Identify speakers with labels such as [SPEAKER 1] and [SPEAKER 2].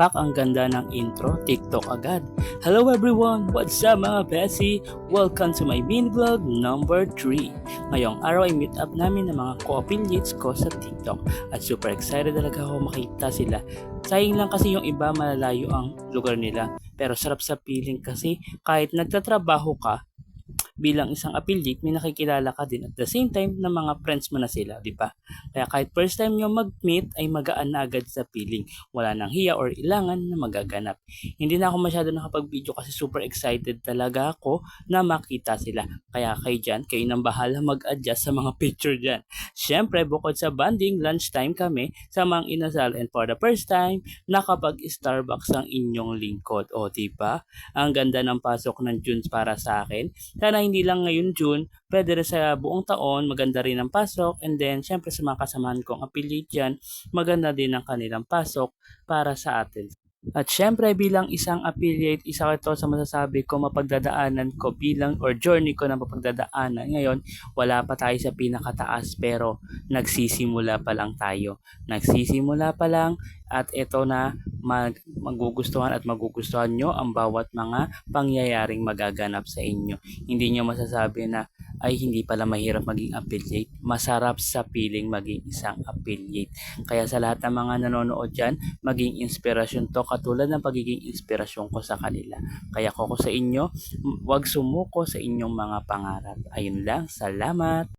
[SPEAKER 1] Pak, ang ganda ng intro, TikTok agad. Hello everyone! What's up mga Bessie? Welcome to my mini vlog number 3. Ngayong araw ay meet up namin ng mga co-affiliates ko sa TikTok at super excited talaga ako makita sila. Sayang lang kasi yung iba malalayo ang lugar nila, pero sarap sa feeling kasi kahit nagtatrabaho ka, bilang isang affiliate, may nakikilala ka din at the same time na mga friends mo na sila, di ba? Kaya kahit first time nyo mag-meet ay magaan na agad sa feeling. Wala nang hiya or ilangan na magaganap. Hindi na ako masyado nakapag-video kasi super excited talaga ako na makita sila. Kaya kayo dyan, kayo nang bahala mag-adjust sa mga picture dyan. Siyempre, bukod sa banding, lunchtime kami sa Mang Inasal and for the first time, nakapag-Starbucks ang inyong lingkod. O, diba? Ang ganda ng pasok ng Junes para sa akin. Sana hindi lang ngayon June, pwede rin sa buong taon, maganda rin ang pasok. And then, syempre sa mga kasamahan kong affiliate dyan, maganda din ang kanilang pasok para sa atin. At syempre bilang isang affiliate, isa ko ito sa masasabi ko mapagdadaanan ko bilang or journey ko na mapagdadaanan. Ngayon, wala pa tayo sa pinakataas pero nagsisimula pa lang tayo. Nagsisimula pa lang at ito na magugustuhan at magugustuhan nyo ang bawat mga pangyayaring magaganap sa inyo. Hindi nyo masasabi na ay hindi pala mahirap maging affiliate. Masarap sa piling maging isang affiliate. Kaya sa lahat ng mga nanonood dyan, maging inspirasyon to katulad ng pagiging inspirasyon ko sa kanila. Kaya ko sa inyo, huwag sumuko sa inyong mga pangarap. Ayun lang, salamat!